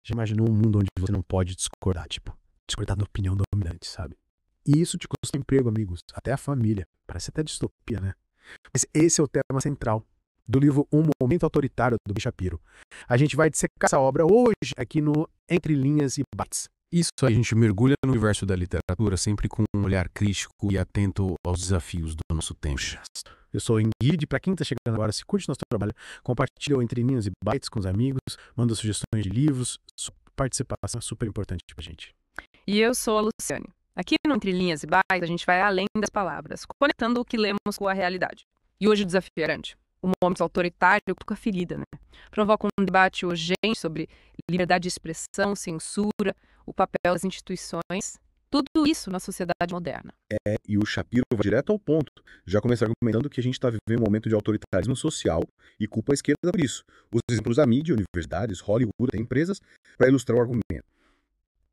Já imaginou um mundo onde você não pode discordar, tipo, discordar da opinião dominante, sabe? E isso te custa emprego, amigos, até a família. Parece até distopia, né? Mas esse é o tema central do livro Um Momento Autoritário, do Ben Shapiro. A gente vai dissecar essa obra hoje aqui no Entre Linhas e Bytes. Isso aí, a gente mergulha no universo da literatura sempre com um olhar crítico e atento aos desafios do nosso tempo. Eu sou o Ingrid, para quem está chegando agora, se curte nosso trabalho, compartilha o Entre Linhas e Bytes com os amigos, manda sugestões de livros, sua participação é super importante pra gente. E eu sou a Luciane. Aqui no Entre Linhas e Bytes, a gente vai além das palavras, conectando o que lemos com a realidade. E hoje o desafio é grande. O momento autoritário toca a ferida, né? Provoca um debate urgente sobre liberdade de expressão, censura, o papel das instituições, tudo isso na sociedade moderna. E o Shapiro vai direto ao ponto. Já começa argumentando que a gente está vivendo um momento de autoritarismo social e culpa a esquerda por isso. Os exemplos da mídia, universidades, Hollywood, até empresas, para ilustrar o argumento.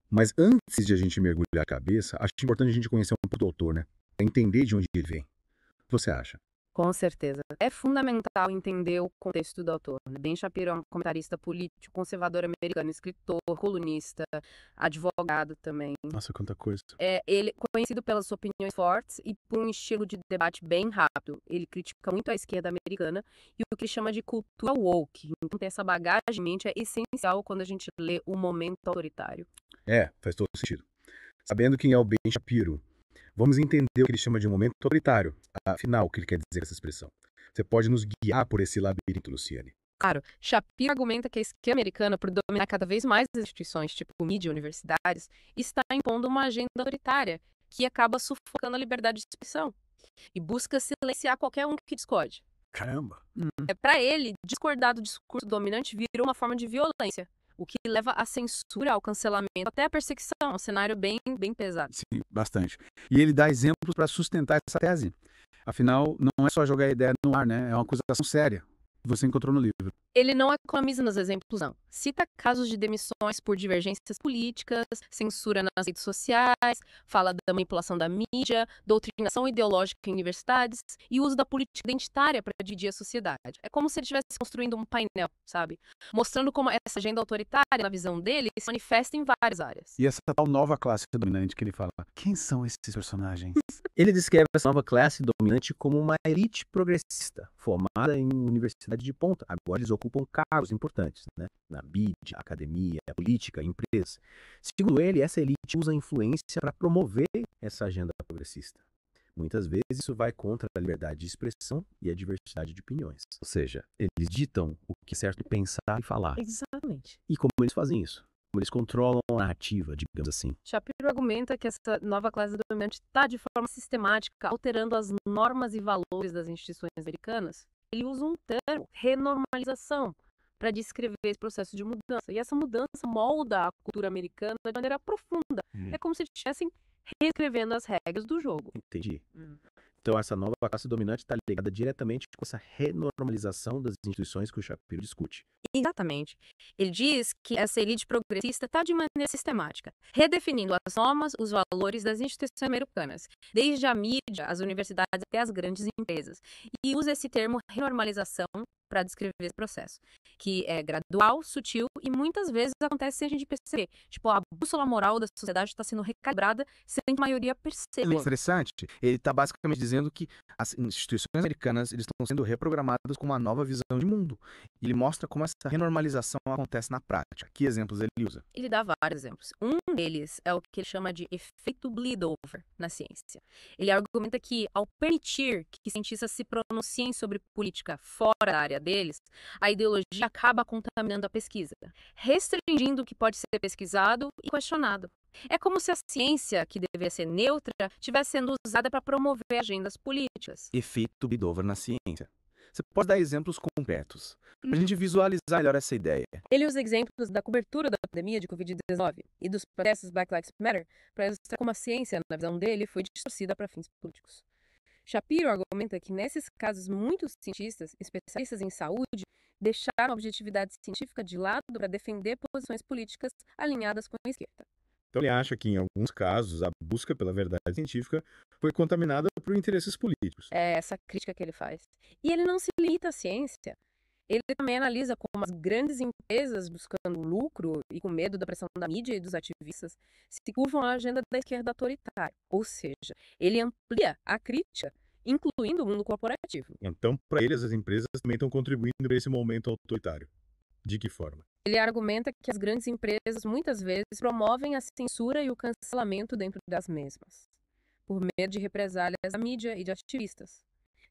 Mas antes de a gente mergulhar a cabeça, acho importante a gente conhecer um pouco do autor, né? Para entender de onde ele vem. O que você acha? Com certeza. É fundamental entender o contexto do autor. Ben Shapiro é um comentarista político, conservador americano, escritor, colunista, advogado também. Nossa, quanta coisa. Ele é conhecido pelas opiniões fortes e por um estilo de debate bem rápido. Ele critica muito a esquerda americana e o que ele chama de cultura woke. Então, ter essa bagagem em mente é essencial quando a gente lê O Momento Autoritário. Faz todo sentido. Sabendo quem é o Ben Shapiro, vamos entender o que ele chama de um momento autoritário. Afinal, o que ele quer dizer com essa expressão? Você pode nos guiar por esse labirinto, Luciane? Claro, Shapiro argumenta que a esquerda americana, por dominar cada vez mais as instituições, tipo mídia e universidades, está impondo uma agenda autoritária que acaba sufocando a liberdade de expressão e busca silenciar qualquer um que discorde. Caramba. Para ele, discordar do discurso dominante virou uma forma de violência, o que leva à censura, ao cancelamento, até à perseguição, um cenário bem pesado. Sim, bastante. E ele dá exemplos para sustentar essa tese. Afinal, não é só jogar a ideia no ar, né? É uma acusação séria que você encontrou no livro. Ele não economiza nos exemplos, não. Cita casos de demissões por divergências políticas, censura nas redes sociais, fala da manipulação da mídia, doutrinação ideológica em universidades e uso da política identitária para dividir a sociedade. É como se ele estivesse construindo um painel, sabe? Mostrando como essa agenda autoritária, na visão dele, se manifesta em várias áreas. E essa tal nova classe dominante que ele fala, quem são esses personagens? Ele descreve essa nova classe dominante como uma elite progressista, formada em universidade de ponta. Agora eles ocupam cargos importantes, né? Na mídia, academia, política, empresas. Segundo ele, essa elite usa a influência para promover essa agenda progressista. Muitas vezes isso vai contra a liberdade de expressão e a diversidade de opiniões. Ou seja, eles ditam o que é certo pensar e falar. Exatamente. E como eles fazem isso? Como eles controlam a narrativa, digamos assim. Shapiro argumenta que essa nova classe dominante está, de forma sistemática, alterando as normas e valores das instituições americanas. Ele usa um termo, renormalização, para descrever esse processo de mudança. E essa mudança molda a cultura americana de maneira profunda. É como se estivessem reescrevendo as regras do jogo. Entendi. Então essa nova classe dominante está ligada diretamente com essa renormalização das instituições que o Shapiro discute. Exatamente. Ele diz que essa elite progressista está de maneira sistemática, redefinindo as normas, os valores das instituições americanas, desde a mídia, as universidades até as grandes empresas. E usa esse termo renormalização para descrever esse processo, que é gradual, sutil e muitas vezes acontece sem a gente perceber. Tipo, a bússola moral da sociedade está sendo recalibrada sem que a maioria perceba. É interessante. Ele está basicamente dizendo que as instituições americanas eles estão sendo reprogramadas com uma nova visão de mundo. Ele mostra como essa renormalização acontece na prática. Que exemplos ele usa? Ele dá vários exemplos. Um deles é o que ele chama de efeito bleed over na ciência. Ele argumenta que, ao permitir que cientistas se pronunciem sobre política fora da área deles, a ideologia acaba contaminando a pesquisa, restringindo o que pode ser pesquisado e questionado. É como se a ciência, que deveria ser neutra, estivesse sendo usada para promover agendas políticas. Efeito Bidover na ciência. Você pode dar exemplos concretos para a gente visualizar melhor essa ideia. Ele usa exemplos da cobertura da pandemia de Covid-19 e dos protestos Black Lives Matter para ilustrar como a ciência, na visão dele, foi distorcida para fins políticos. Shapiro argumenta que, nesses casos, muitos cientistas, especialistas em saúde, deixaram a objetividade científica de lado para defender posições políticas alinhadas com a esquerda. Então ele acha que, em alguns casos, a busca pela verdade científica foi contaminada por interesses políticos. É essa crítica que ele faz. E ele não se limita à ciência. Ele também analisa como as grandes empresas, buscando lucro e com medo da pressão da mídia e dos ativistas, se curvam à agenda da esquerda autoritária. Ou seja, ele amplia a crítica, incluindo o mundo corporativo. Então, para eles, as empresas também estão contribuindo para esse momento autoritário. De que forma? Ele argumenta que as grandes empresas muitas vezes promovem a censura e o cancelamento dentro das mesmas, por medo de represálias da mídia e de ativistas.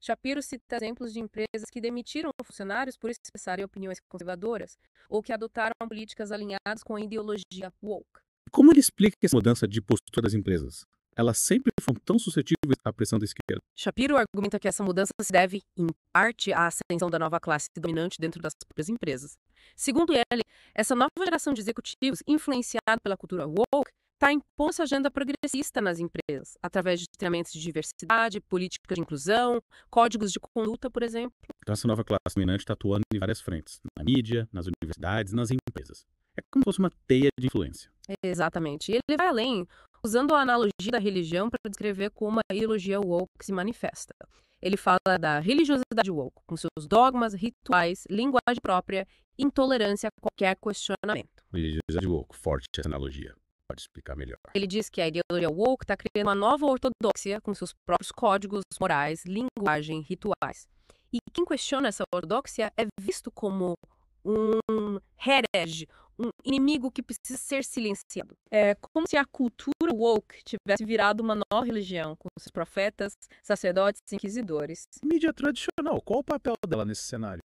Shapiro cita exemplos de empresas que demitiram funcionários por expressarem opiniões conservadoras ou que adotaram políticas alinhadas com a ideologia woke. Como ele explica essa mudança de postura das empresas? Elas sempre foram tão suscetíveis à pressão da esquerda. Shapiro argumenta que essa mudança se deve, em parte, à ascensão da nova classe dominante dentro das próprias empresas. Segundo ele, essa nova geração de executivos, influenciada pela cultura woke, está impondo essa agenda progressista nas empresas, através de treinamentos de diversidade, políticas de inclusão, códigos de conduta, por exemplo. Então, essa nova classe dominante está atuando em várias frentes. Na mídia, nas universidades, nas empresas. É como se fosse uma teia de influência. Exatamente. E ele vai além, usando a analogia da religião para descrever como a ideologia woke se manifesta. Ele fala da religiosidade woke, com seus dogmas, rituais, linguagem própria, intolerância a qualquer questionamento. Religiosidade woke, forte essa analogia. Pode explicar melhor. Ele diz que a ideologia woke está criando uma nova ortodoxia com seus próprios códigos morais, linguagem, rituais. E quem questiona essa ortodoxia é visto como um herege, um inimigo que precisa ser silenciado. É como se a cultura woke tivesse virado uma nova religião, com seus profetas, sacerdotes e inquisidores. Mídia tradicional, qual o papel dela nesse cenário?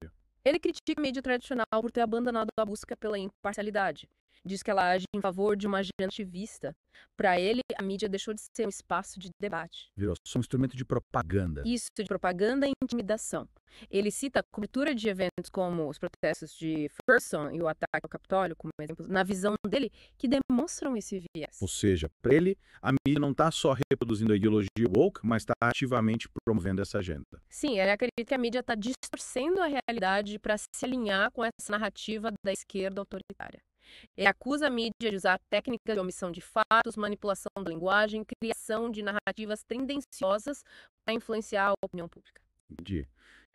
Ele critica a mídia tradicional por ter abandonado a busca pela imparcialidade. Diz que ela age em favor de uma agenda ativista. Para ele, a mídia deixou de ser um espaço de debate. Virou só um instrumento de propaganda. Isso de propaganda e intimidação. Ele cita a cobertura de eventos como os protestos de Ferguson e o ataque ao Capitólio como exemplos, na visão dele, que demonstram esse viés. Ou seja, para ele, a mídia não está só reproduzindo a ideologia woke, mas está ativamente promovendo essa agenda. Sim, ele acredita que a mídia está distorcendo a realidade para se alinhar com essa narrativa da esquerda autoritária. Ele acusa a mídia de usar técnicas de omissão de fatos, manipulação da linguagem, criação de narrativas tendenciosas para influenciar a opinião pública. Entendi.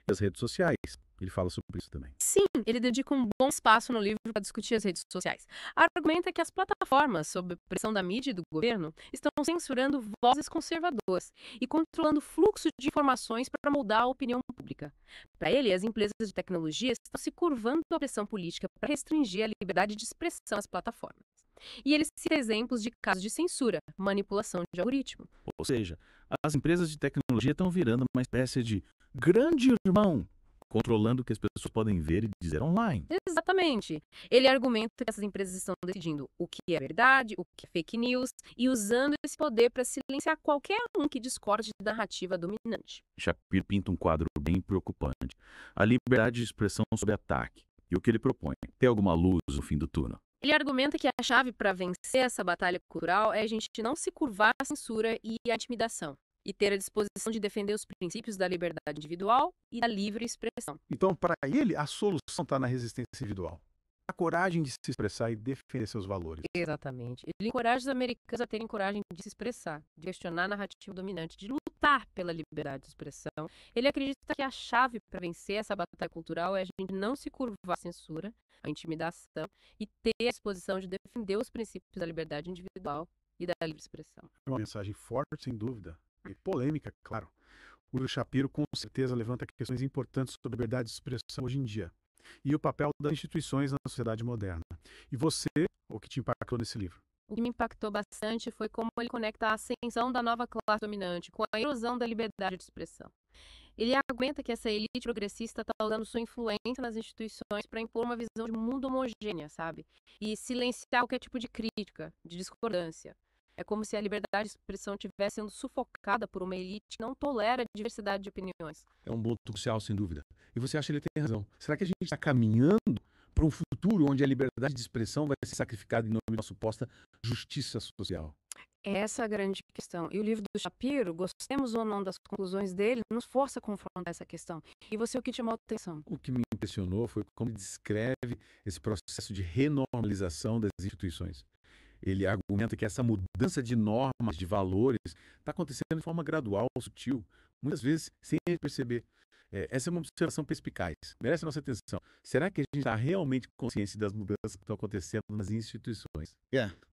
E as redes sociais, ele fala sobre isso também. Sim, ele dedica um bom espaço no livro para discutir as redes sociais. Argumenta que as plataformas, sob pressão da mídia e do governo, estão censurando vozes conservadoras e controlando o fluxo de informações para moldar a opinião pública. Para ele, as empresas de tecnologia estão se curvando à pressão política para restringir a liberdade de expressão nas plataformas. E ele cita exemplos de casos de censura, manipulação de algoritmo. Ou seja, as empresas de tecnologia estão virando uma espécie de grande irmão, controlando o que as pessoas podem ver e dizer online. Exatamente. Ele argumenta que essas empresas estão decidindo o que é verdade, o que é fake news, e usando esse poder para silenciar qualquer um que discorde da narrativa dominante. Shapiro pinta um quadro bem preocupante. A liberdade de expressão sob ataque. E o que ele propõe? Tem alguma luz no fim do túnel? Ele argumenta que a chave para vencer essa batalha cultural é a gente não se curvar à censura e à intimidação, e ter a disposição de defender os princípios da liberdade individual e da livre expressão. Então, para ele, a solução está na resistência individual. A coragem de se expressar e defender seus valores. Exatamente. Ele encoraja os americanos a terem coragem de se expressar, de questionar a narrativa dominante, de lutar pela liberdade de expressão. Ele acredita que a chave para vencer essa batalha cultural é a gente não se curvar à censura, à intimidação, e ter a disposição de defender os princípios da liberdade individual e da livre expressão. É uma mensagem forte, sem dúvida, e polêmica, claro. O livro Shapiro, com certeza, levanta questões importantes sobre a liberdade de expressão hoje em dia e o papel das instituições na sociedade moderna. E você, o que te impactou nesse livro? O que me impactou bastante foi como ele conecta a ascensão da nova classe dominante com a erosão da liberdade de expressão. Ele argumenta que essa elite progressista está usando sua influência nas instituições para impor uma visão de mundo homogênea, sabe? E silenciar qualquer tipo de crítica, de discordância. É como se a liberdade de expressão estivesse sendo sufocada por uma elite que não tolera a diversidade de opiniões. É um ponto crucial, sem dúvida. E você acha que ele tem razão. Será que a gente está caminhando para um futuro onde a liberdade de expressão vai ser sacrificada em nome de uma suposta justiça social? Essa é a grande questão. E o livro do Shapiro, gostemos ou não das conclusões dele, nos força a confrontar essa questão. E você, o que te chamou a atenção? O que me impressionou foi como ele descreve esse processo de renormalização das instituições. Ele argumenta que essa mudança de normas, de valores, está acontecendo de forma gradual, sutil, muitas vezes sem ele perceber. Essa é uma observação perspicaz. Merece nossa atenção. Será que a gente está realmente consciente das mudanças que estão acontecendo nas instituições?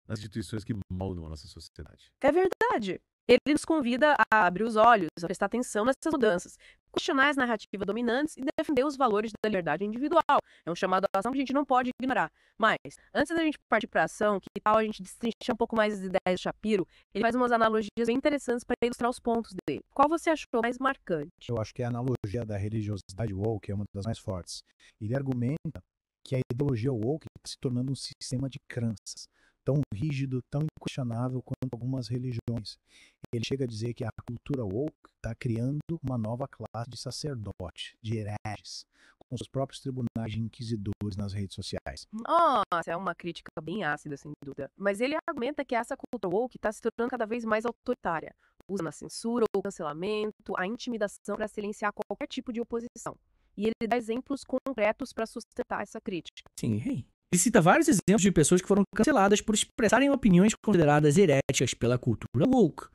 Nas instituições que moldam a nossa sociedade. É verdade. Ele nos convida a abrir os olhos, a prestar atenção nessas mudanças, questionar as narrativas dominantes e defender os valores da liberdade individual. É um chamado à ação que a gente não pode ignorar. Mas, antes da gente partir para a ação, que tal a gente destrinchar um pouco mais as ideias do Shapiro? Ele faz umas analogias bem interessantes para ilustrar os pontos dele. Qual você achou mais marcante? Eu acho que a analogia da religiosidade woke é uma das mais fortes. Ele argumenta que a ideologia woke está se tornando um sistema de crenças, tão rígido, tão inquestionável quanto algumas religiões. Ele chega a dizer que a cultura woke está criando uma nova classe de sacerdotes, de hereges, com seus próprios tribunais de inquisidores nas redes sociais. Nossa, é uma crítica bem ácida, sem dúvida. Mas ele argumenta que essa cultura woke está se tornando cada vez mais autoritária, usando a censura, o cancelamento, a intimidação para silenciar qualquer tipo de oposição. E ele dá exemplos concretos para sustentar essa crítica. Sim, Ele cita vários exemplos de pessoas que foram canceladas por expressarem opiniões consideradas heréticas pela cultura woke.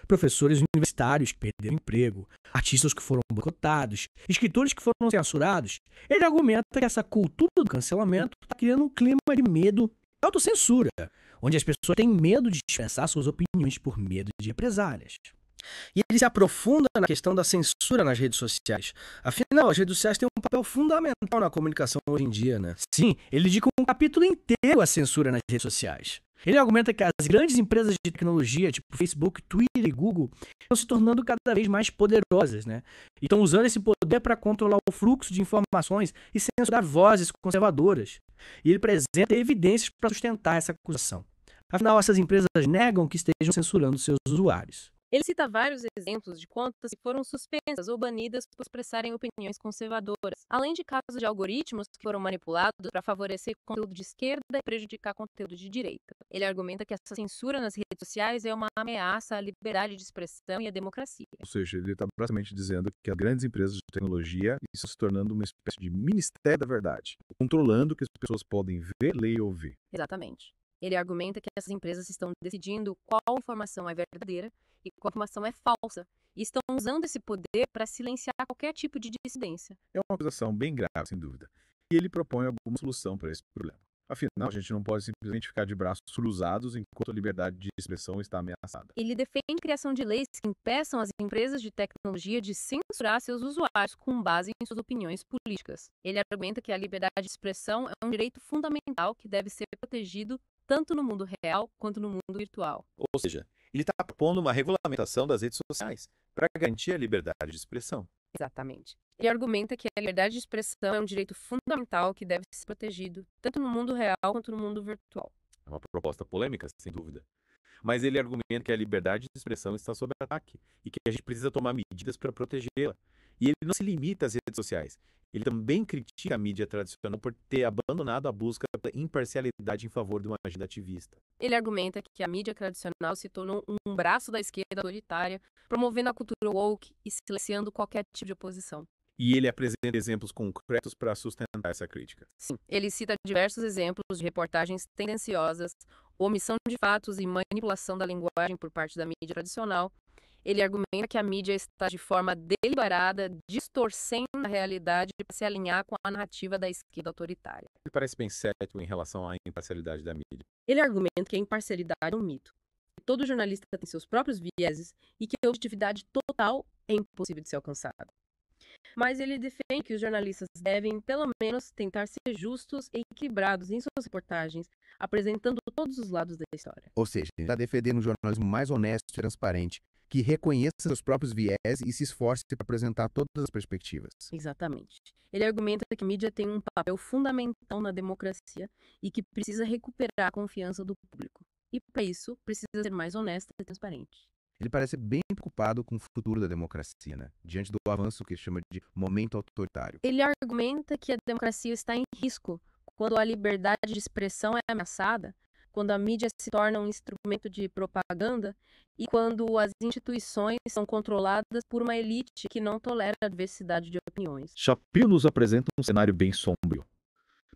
Professores universitários que perderam emprego, artistas que foram boicotados, escritores que foram censurados. Ele argumenta que essa cultura do cancelamento está criando um clima de medo e autocensura, onde as pessoas têm medo de expressar suas opiniões por medo de represálias. E ele se aprofunda na questão da censura nas redes sociais. Afinal, as redes sociais têm um papel fundamental na comunicação hoje em dia, né? Sim, ele dedica um capítulo inteiro à censura nas redes sociais. Ele argumenta que as grandes empresas de tecnologia, tipo Facebook, Twitter e Google, estão se tornando cada vez mais poderosas, né? E estão usando esse poder para controlar o fluxo de informações e censurar vozes conservadoras. E ele apresenta evidências para sustentar essa acusação. Afinal, essas empresas negam que estejam censurando seus usuários. Ele cita vários exemplos de contas que foram suspensas ou banidas por expressarem opiniões conservadoras, além de casos de algoritmos que foram manipulados para favorecer conteúdo de esquerda e prejudicar conteúdo de direita. Ele argumenta que essa censura nas redes sociais é uma ameaça à liberdade de expressão e à democracia. Ou seja, ele está basicamente dizendo que as grandes empresas de tecnologia estão se tornando uma espécie de ministério da verdade, controlando o que as pessoas podem ver, ler e ouvir. Exatamente. Ele argumenta que essas empresas estão decidindo qual informação é verdadeira e qual informação é falsa, e estão usando esse poder para silenciar qualquer tipo de dissidência. É uma acusação bem grave, sem dúvida. E ele propõe alguma solução para esse problema. Afinal, a gente não pode simplesmente ficar de braços cruzados enquanto a liberdade de expressão está ameaçada. Ele defende a criação de leis que impeçam as empresas de tecnologia de censurar seus usuários com base em suas opiniões políticas. Ele argumenta que a liberdade de expressão é um direito fundamental que deve ser protegido tanto no mundo real quanto no mundo virtual. Ou seja, ele está propondo uma regulamentação das redes sociais para garantir a liberdade de expressão. Exatamente. Ele argumenta que a liberdade de expressão é um direito fundamental que deve ser protegido tanto no mundo real quanto no mundo virtual. É uma proposta polêmica, sem dúvida. Mas ele argumenta que a liberdade de expressão está sob ataque e que a gente precisa tomar medidas para protegê-la. E ele não se limita às redes sociais. Ele também critica a mídia tradicional por ter abandonado a busca pela imparcialidade em favor de uma agenda ativista. Ele argumenta que a mídia tradicional se tornou um braço da esquerda autoritária, promovendo a cultura woke e silenciando qualquer tipo de oposição. E ele apresenta exemplos concretos para sustentar essa crítica. Sim, ele cita diversos exemplos de reportagens tendenciosas, omissão de fatos e manipulação da linguagem por parte da mídia tradicional. Ele argumenta que a mídia está de forma deliberada distorcendo a realidade para se alinhar com a narrativa da esquerda autoritária. Ele parece bem cético em relação à imparcialidade da mídia. Ele argumenta que a imparcialidade é um mito, que todo jornalista tem seus próprios vieses e que a objetividade total é impossível de ser alcançada. Mas ele defende que os jornalistas devem, pelo menos, tentar ser justos e equilibrados em suas reportagens, apresentando todos os lados da história. Ou seja, ele está defendendo um jornalismo mais honesto e transparente, que reconheça seus próprios viés e se esforce para apresentar todas as perspectivas. Exatamente. Ele argumenta que a mídia tem um papel fundamental na democracia e que precisa recuperar a confiança do público. E, para isso, precisa ser mais honesta e transparente. Ele parece bem preocupado com o futuro da democracia, né? Diante do avanço que ele chama de momento autoritário. Ele argumenta que a democracia está em risco quando a liberdade de expressão é ameaçada, quando a mídia se torna um instrumento de propaganda e quando as instituições são controladas por uma elite que não tolera a diversidade de opiniões. Shapiro nos apresenta um cenário bem sombrio.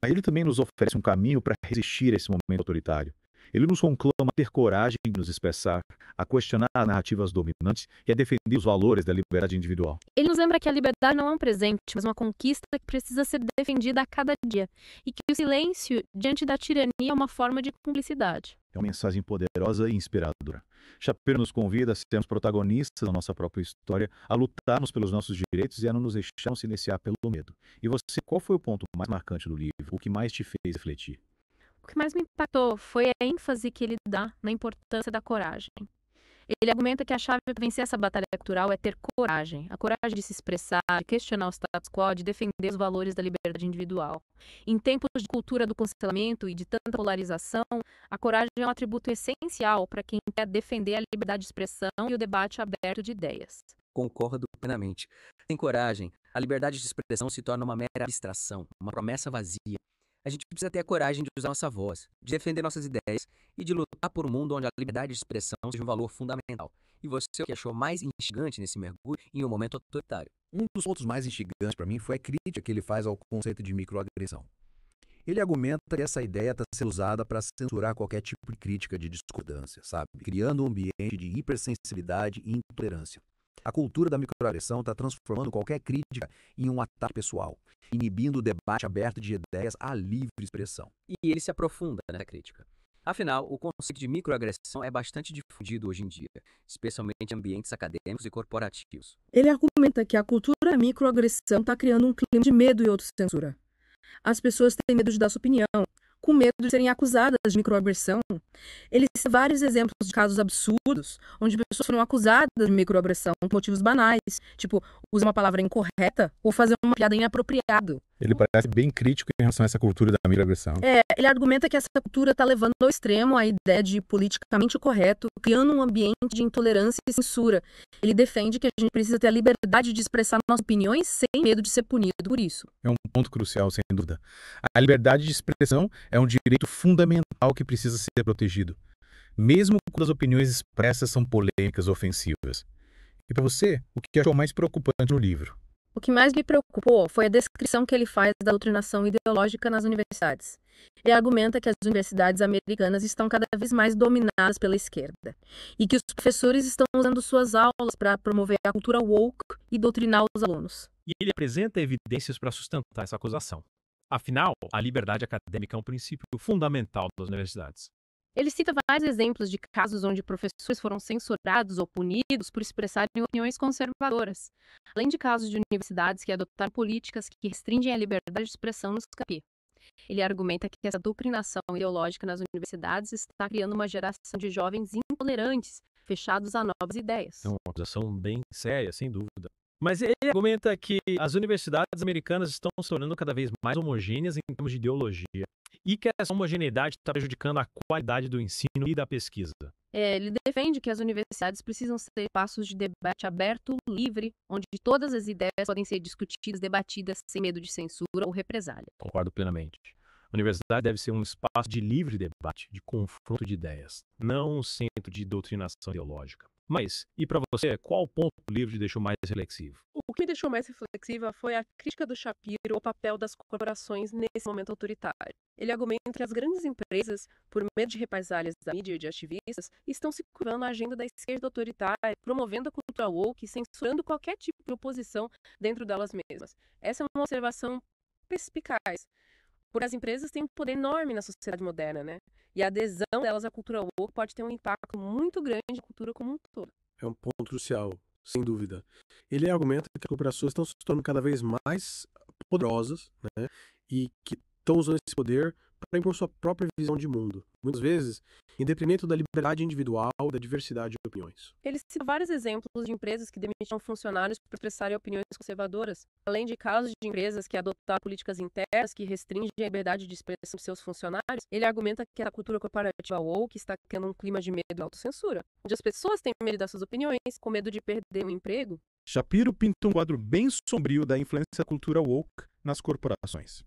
Mas ele também nos oferece um caminho para resistir a esse momento autoritário. Ele nos conclama a ter coragem de nos expressar, a questionar as narrativas dominantes e a defender os valores da liberdade individual. Ele nos lembra que a liberdade não é um presente, mas uma conquista que precisa ser defendida a cada dia, e que o silêncio diante da tirania é uma forma de cumplicidade. É uma mensagem poderosa e inspiradora. Shapiro nos convida a sermos protagonistas da nossa própria história, a lutarmos pelos nossos direitos e a não nos deixarmos silenciar pelo medo. E você, qual foi o ponto mais marcante do livro? O que mais te fez refletir? O que mais me impactou foi a ênfase que ele dá na importância da coragem. Ele argumenta que a chave para vencer essa batalha cultural é ter coragem. A coragem de se expressar, de questionar o status quo, de defender os valores da liberdade individual. Em tempos de cultura do cancelamento e de tanta polarização, a coragem é um atributo essencial para quem quer defender a liberdade de expressão e o debate aberto de ideias. Concordo plenamente. Sem coragem, a liberdade de expressão se torna uma mera abstração, uma promessa vazia. A gente precisa ter a coragem de usar nossa voz, de defender nossas ideias e de lutar por um mundo onde a liberdade de expressão seja um valor fundamental. E você, o que achou mais instigante nesse mergulho em um momento autoritário? Um dos pontos mais instigantes para mim foi a crítica que ele faz ao conceito de microagressão. Ele argumenta que essa ideia está sendo usada para censurar qualquer tipo de crítica de discordância, sabe? Criando um ambiente de hipersensibilidade e intolerância. A cultura da microagressão está transformando qualquer crítica em um ataque pessoal, inibindo o debate aberto de ideias à livre expressão. E ele se aprofunda nessa crítica. Afinal, o conceito de microagressão é bastante difundido hoje em dia, especialmente em ambientes acadêmicos e corporativos. Ele argumenta que a cultura microagressão está criando um clima de medo e autocensura. As pessoas têm medo de dar sua opinião, com medo de serem acusadas de microagressão. Ele cita vários exemplos de casos absurdos, onde pessoas foram acusadas de microagressão por motivos banais, tipo, usar uma palavra incorreta ou fazer uma piada inapropriada. Ele parece bem crítico em relação a essa cultura da microagressão. Ele argumenta que essa cultura está levando ao extremo a ideia de politicamente correto, criando um ambiente de intolerância e censura. Ele defende que a gente precisa ter a liberdade de expressar nossas opiniões sem medo de ser punido por isso. É um ponto crucial, sem dúvida. A liberdade de expressão é um direito fundamental que precisa ser protegido, mesmo quando as opiniões expressas são polêmicas ou ofensivas. E para você, o que achou mais preocupante no livro? O que mais me preocupou foi a descrição que ele faz da doutrinação ideológica nas universidades. Ele argumenta que as universidades americanas estão cada vez mais dominadas pela esquerda e que os professores estão usando suas aulas para promover a cultura woke e doutrinar os alunos. E ele apresenta evidências para sustentar essa acusação. Afinal, a liberdade acadêmica é um princípio fundamental das universidades. Ele cita vários exemplos de casos onde professores foram censurados ou punidos por expressarem opiniões conservadoras, além de casos de universidades que adotaram políticas que restringem a liberdade de expressão nos campi. Ele argumenta que essa doutrinação ideológica nas universidades está criando uma geração de jovens intolerantes, fechados a novas ideias. É uma acusação bem séria, sem dúvida. Mas ele argumenta que as universidades americanas estão se tornando cada vez mais homogêneas em termos de ideologia e que essa homogeneidade está prejudicando a qualidade do ensino e da pesquisa. Ele defende que as universidades precisam ser espaços de debate aberto, livre, onde todas as ideias podem ser discutidas, debatidas sem medo de censura ou represália. Concordo plenamente. A universidade deve ser um espaço de livre debate, de confronto de ideias, não um centro de doutrinação ideológica. Mas, e para você, qual ponto do livro te deixou mais reflexivo? O que me deixou mais reflexiva foi a crítica do Shapiro ao papel das corporações nesse momento autoritário. Ele argumenta que as grandes empresas, por medo de represálias da mídia e de ativistas, estão se curvando à agenda da esquerda autoritária, promovendo a cultura woke e censurando qualquer tipo de oposição dentro delas mesmas. Essa é uma observação perspicaz, porque as empresas têm um poder enorme na sociedade moderna, né? E a adesão delas à cultura woke pode ter um impacto muito grande na cultura como um todo. É um ponto crucial, sem dúvida. Ele argumenta que as corporações estão se tornando cada vez mais poderosas, né? E que estão usando esse poder para impor sua própria visão de mundo. Muitas vezes, em detrimento da liberdade individual e da diversidade de opiniões. Ele cita vários exemplos de empresas que demitiam funcionários por expressarem opiniões conservadoras, além de casos de empresas que adotaram políticas internas que restringem a liberdade de expressão de seus funcionários. Ele argumenta que a cultura corporativa woke está criando um clima de medo e autocensura, onde as pessoas têm medo das suas opiniões, com medo de perder o emprego. Shapiro pinta um quadro bem sombrio da influência da cultura woke nas corporações.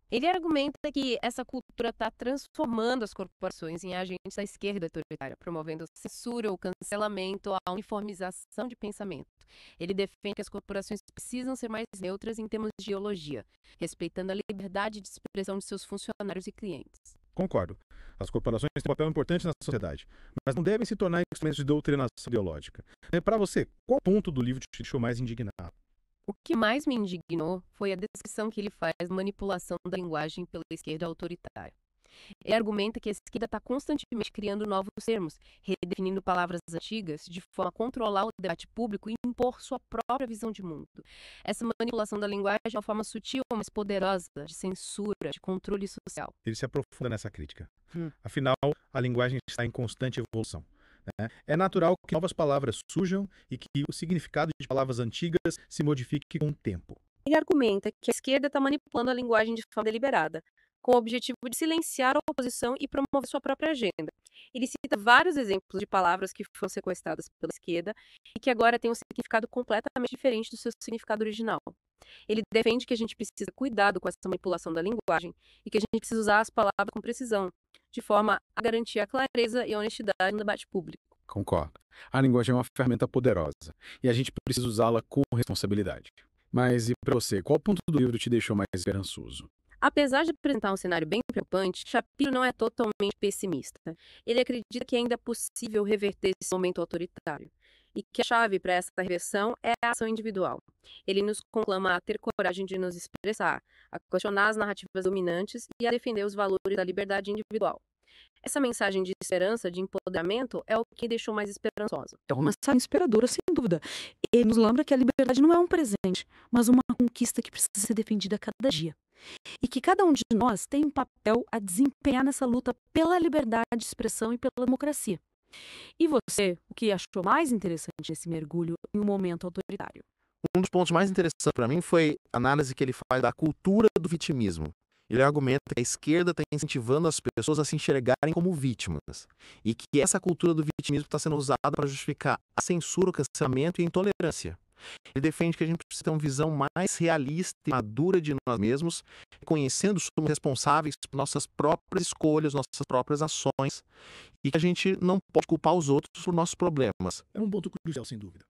Ele argumenta que essa cultura está transformando as corporações em agentes da esquerda autoritária, promovendo censura ou cancelamento, a uniformização de pensamento. Ele defende que as corporações precisam ser mais neutras em termos de ideologia, respeitando a liberdade de expressão de seus funcionários e clientes. Concordo. As corporações têm um papel importante na sociedade, mas não devem se tornar instrumentos de doutrinação ideológica. Para você, qual ponto do livro te deixou mais indignado? O que mais me indignou foi a descrição que ele faz da manipulação da linguagem pela esquerda autoritária. Ele argumenta que a esquerda está constantemente criando novos termos, redefinindo palavras antigas, de forma a controlar o debate público e impor sua própria visão de mundo. Essa manipulação da linguagem é uma forma sutil, mas poderosa, de censura, de controle social. Ele se aprofunda nessa crítica. Afinal, a linguagem está em constante evolução, né? É natural que novas palavras surjam e que o significado de palavras antigas se modifique com o tempo. Ele argumenta que a esquerda está manipulando a linguagem de forma deliberada, com o objetivo de silenciar a oposição e promover sua própria agenda. Ele cita vários exemplos de palavras que foram sequestradas pela esquerda e que agora têm um significado completamente diferente do seu significado original. Ele defende que a gente precisa ter cuidado com essa manipulação da linguagem e que a gente precisa usar as palavras com precisão, de forma a garantir a clareza e a honestidade no debate público. Concordo. A linguagem é uma ferramenta poderosa e a gente precisa usá-la com responsabilidade. Mas e para você, qual ponto do livro te deixou mais esperançoso? Apesar de apresentar um cenário bem preocupante, Shapiro não é totalmente pessimista. Ele acredita que ainda é possível reverter esse momento autoritário e que a chave para essa reversão é a ação individual. Ele nos conclama a ter coragem de nos expressar, a questionar as narrativas dominantes e a defender os valores da liberdade individual. Essa mensagem de esperança, de empoderamento, é o que deixou mais esperançosa. É uma mensagem inspiradora, sem dúvida. Ele nos lembra que a liberdade não é um presente, mas uma conquista que precisa ser defendida a cada dia. E que cada um de nós tem um papel a desempenhar nessa luta pela liberdade de expressão e pela democracia. E você, o que achou mais interessante nesse mergulho em um momento autoritário? Um dos pontos mais interessantes para mim foi a análise que ele faz da cultura do vitimismo. Ele argumenta que a esquerda está incentivando as pessoas a se enxergarem como vítimas e que essa cultura do vitimismo está sendo usada para justificar a censura, o cancelamento e a intolerância. Ele defende que a gente precisa ter uma visão mais realista e madura de nós mesmos, reconhecendo que somos responsáveis por nossas próprias escolhas, nossas próprias ações, e que a gente não pode culpar os outros por nossos problemas. É um ponto crucial, sem dúvida.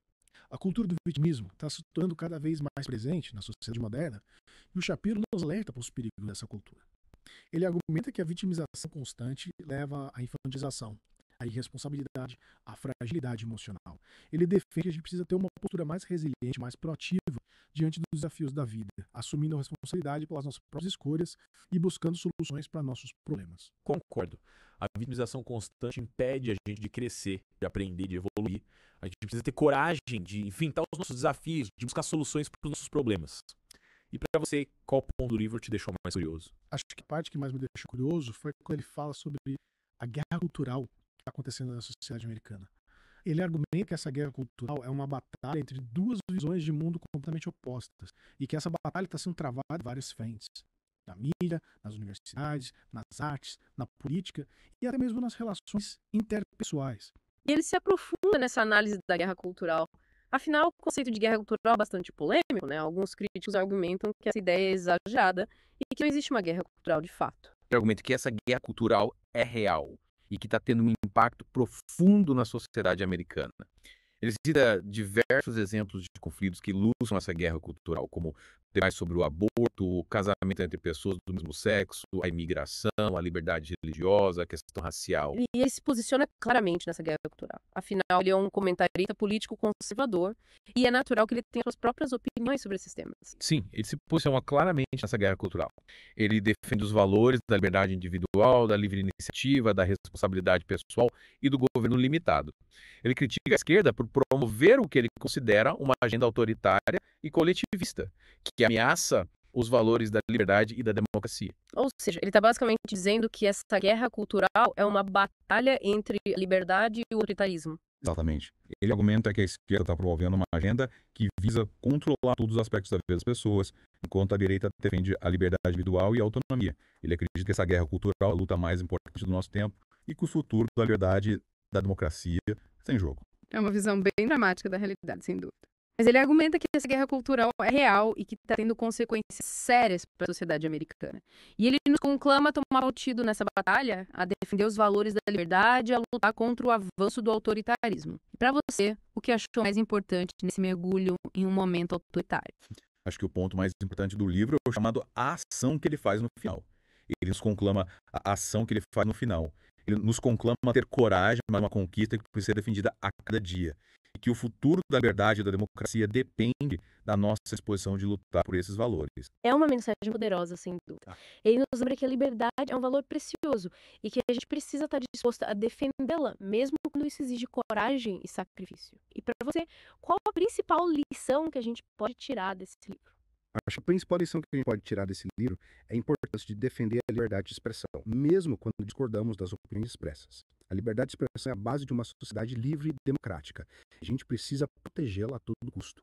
A cultura do vitimismo está se tornando cada vez mais presente na sociedade moderna e o Shapiro nos alerta para os perigos dessa cultura. Ele argumenta que a vitimização constante leva à infantilização, à irresponsabilidade, à fragilidade emocional. Ele defende que a gente precisa ter uma postura mais resiliente, mais proativa diante dos desafios da vida, assumindo a responsabilidade pelas nossas próprias escolhas e buscando soluções para nossos problemas. Concordo. A vitimização constante impede a gente de crescer, de aprender, de evoluir. A gente precisa ter coragem de enfrentar os nossos desafios, de buscar soluções para os nossos problemas. E para você, qual ponto do livro te deixou mais curioso? Acho que a parte que mais me deixou curioso foi quando ele fala sobre a guerra cultural que está acontecendo na sociedade americana. Ele argumenta que essa guerra cultural é uma batalha entre duas visões de mundo completamente opostas e que essa batalha está sendo travada em várias frentes. Na mídia, nas universidades, nas artes, na política e até mesmo nas relações interpessoais. E ele se aprofunda nessa análise da guerra cultural. Afinal, o conceito de guerra cultural é bastante polêmico, né? Alguns críticos argumentam que essa ideia é exagerada e que não existe uma guerra cultural de fato. Ele argumenta que essa guerra cultural é real e que está tendo um impacto profundo na sociedade americana. Ele cita diversos exemplos de conflitos que ilustram essa guerra cultural, como temas sobre o aborto, o casamento entre pessoas do mesmo sexo, a imigração, a liberdade religiosa, a questão racial. E ele se posiciona claramente nessa guerra cultural. Afinal, ele é um comentarista político conservador e é natural que ele tenha suas próprias opiniões sobre esses temas. Sim, ele se posiciona claramente nessa guerra cultural. Ele defende os valores da liberdade individual, da livre iniciativa, da responsabilidade pessoal e do governo limitado. Ele critica a esquerda por promover o que ele considera uma agenda autoritária e coletivista, que ameaça os valores da liberdade e da democracia. Ou seja, ele está basicamente dizendo que essa guerra cultural é uma batalha entre a liberdade e o autoritarismo. Exatamente. Ele argumenta que a esquerda está promovendo uma agenda que visa controlar todos os aspectos da vida das pessoas, enquanto a direita defende a liberdade individual e a autonomia. Ele acredita que essa guerra cultural é a luta mais importante do nosso tempo e que o futuro da liberdade e da democracia está em jogo. É uma visão bem dramática da realidade, sem dúvida. Mas ele argumenta que essa guerra cultural é real e que está tendo consequências sérias para a sociedade americana. E ele nos conclama a tomar partido nessa batalha, a defender os valores da liberdade, a lutar contra o avanço do autoritarismo. E para você, o que achou mais importante nesse mergulho em um momento autoritário? Acho que o ponto mais importante do livro é o chamado a ação que ele faz no final. Ele nos conclama a ação que ele faz no final. Ele nos conclama a ter coragem para uma conquista que precisa ser defendida a cada dia. E que o futuro da liberdade e da democracia depende da nossa disposição de lutar por esses valores. É uma mensagem poderosa, sem dúvida. Ele nos lembra que a liberdade é um valor precioso e que a gente precisa estar disposto a defendê-la, mesmo quando isso exige coragem e sacrifício. E para você, qual a principal lição que a gente pode tirar desse livro? Acho que a principal lição que a gente pode tirar desse livro é a importância de defender a liberdade de expressão, mesmo quando discordamos das opiniões expressas. A liberdade de expressão é a base de uma sociedade livre e democrática. A gente precisa protegê-la a todo custo.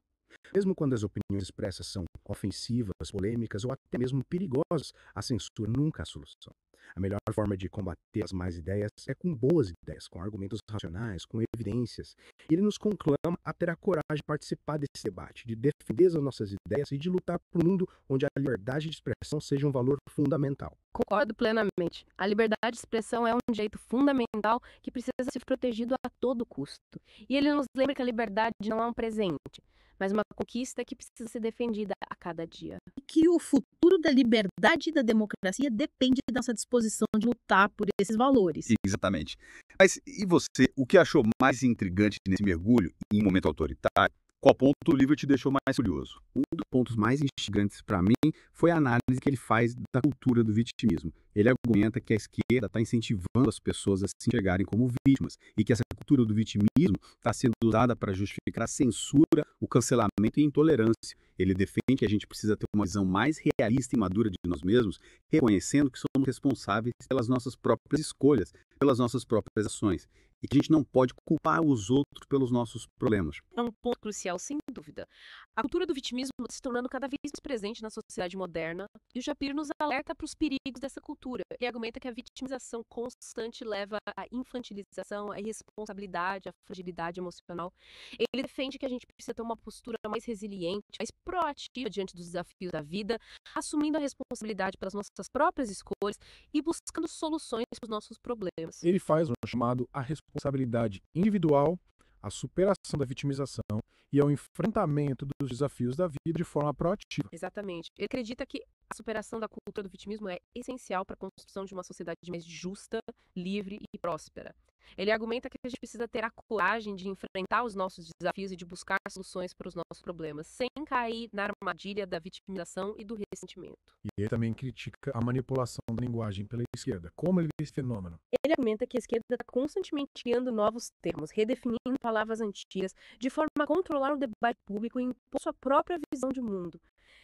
Mesmo quando as opiniões expressas são ofensivas, polêmicas ou até mesmo perigosas, a censura nunca é a solução. A melhor forma de combater as más ideias é com boas ideias, com argumentos racionais, com evidências. Ele nos conclama a ter a coragem de participar desse debate, de defender as nossas ideias e de lutar por um mundo onde a liberdade de expressão seja um valor fundamental. Concordo plenamente. A liberdade de expressão é um direito fundamental que precisa ser protegido a todo custo. E ele nos lembra que a liberdade não é um presente, mas uma conquista que precisa ser defendida a cada dia. E que o futuro da liberdade e da democracia depende da nossa disposição de lutar por esses valores. Exatamente. Mas e você, o que achou mais intrigante nesse mergulho em um momento autoritário? Qual ponto do livro te deixou mais curioso? Um dos pontos mais instigantes para mim foi a análise que ele faz da cultura do vitimismo. Ele argumenta que a esquerda está incentivando as pessoas a se enxergarem como vítimas e que essa cultura do vitimismo está sendo usada para justificar a censura, o cancelamento e a intolerância. Ele defende que a gente precisa ter uma visão mais realista e madura de nós mesmos, reconhecendo que somos responsáveis pelas nossas próprias escolhas, pelas nossas próprias ações. E que a gente não pode culpar os outros pelos nossos problemas. É um ponto crucial, sem dúvida. A cultura do vitimismo está se tornando cada vez mais presente na sociedade moderna e o Shapiro nos alerta para os perigos dessa cultura. Ele argumenta que a vitimização constante leva à infantilização, à irresponsabilidade, à fragilidade emocional. Ele defende que a gente precisa ter uma postura mais resiliente, mais proativa diante dos desafios da vida, assumindo a responsabilidade pelas nossas próprias escolhas e buscando soluções para os nossos problemas. Ele faz um chamado à responsabilidade individual, à superação da vitimização e ao enfrentamento dos desafios da vida de forma proativa. Exatamente. Ele acredita que a superação da cultura do vitimismo é essencial para a construção de uma sociedade mais justa, livre e próspera. Ele argumenta que a gente precisa ter a coragem de enfrentar os nossos desafios e de buscar soluções para os nossos problemas, sem cair na armadilha da vitimização e do ressentimento. E ele também critica a manipulação da linguagem pela esquerda. Como ele vê esse fenômeno? Ele argumenta que a esquerda está constantemente criando novos termos, redefinindo palavras antigas, de forma a controlar o debate público e impor sua própria visão de mundo.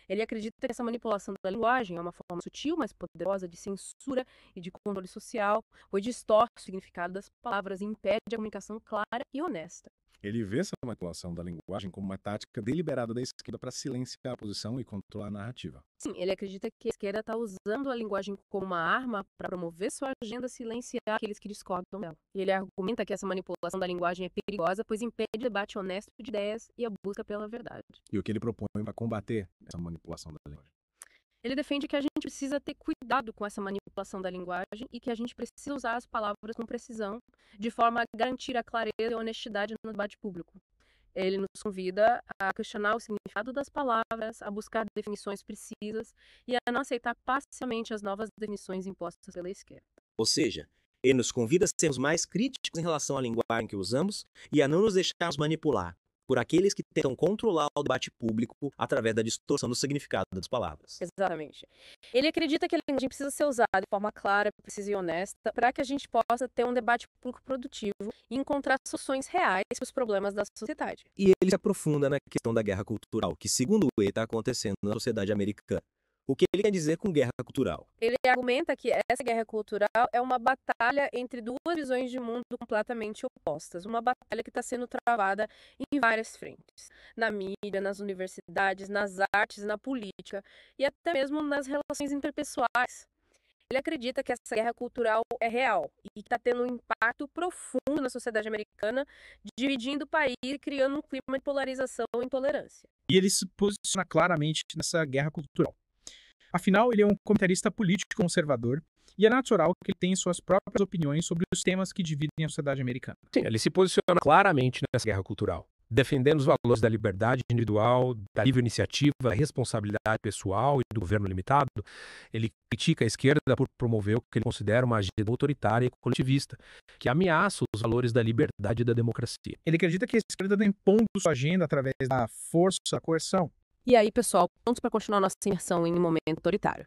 Ele acredita que essa manipulação da linguagem é uma forma sutil, mas poderosa de censura e de controle social, pois distorce o significado das palavras e impede a comunicação clara e honesta. Ele vê essa manipulação da linguagem como uma tática deliberada da esquerda para silenciar a posição e controlar a narrativa. Sim, ele acredita que a esquerda está usando a linguagem como uma arma para promover sua agenda e silenciar aqueles que discordam dela. E ele argumenta que essa manipulação da linguagem é perigosa, pois impede o debate honesto de ideias e a busca pela verdade. E o que ele propõe para combater essa manipulação da linguagem? Ele defende que a gente precisa ter cuidado com essa manipulação da linguagem e que a gente precisa usar as palavras com precisão, de forma a garantir a clareza e a honestidade no debate público. Ele nos convida a questionar o significado das palavras, a buscar definições precisas e a não aceitar parcialmente as novas definições impostas pela esquerda. Ou seja, ele nos convida a sermos mais críticos em relação à linguagem que usamos e a não nos deixarmos manipular por aqueles que tentam controlar o debate público através da distorção do significado das palavras. Exatamente. Ele acredita que a linguagem precisa ser usada de forma clara, precisa e honesta para que a gente possa ter um debate público produtivo e encontrar soluções reais para os problemas da sociedade. E ele se aprofunda na questão da guerra cultural, que, segundo ele, está acontecendo na sociedade americana. O que ele quer dizer com guerra cultural? Ele argumenta que essa guerra cultural é uma batalha entre duas visões de mundo completamente opostas. Uma batalha que está sendo travada em várias frentes. Na mídia, nas universidades, nas artes, na política e até mesmo nas relações interpessoais. Ele acredita que essa guerra cultural é real e que está tendo um impacto profundo na sociedade americana, dividindo o país e criando um clima de polarização e intolerância. E ele se posiciona claramente nessa guerra cultural. Afinal, ele é um comentarista político conservador e é natural que ele tenha suas próprias opiniões sobre os temas que dividem a sociedade americana. Sim, ele se posiciona claramente nessa guerra cultural. defendendo os valores da liberdade individual, da livre iniciativa, da responsabilidade pessoal e do governo limitado. Ele critica a esquerda por promover o que ele considera uma agenda autoritária e coletivista, que ameaça os valores da liberdade e da democracia. Ele acredita que a esquerda está impondo sua agenda através da força, da coerção. E aí, pessoal, prontos para continuar nossa imersão em um momento autoritário.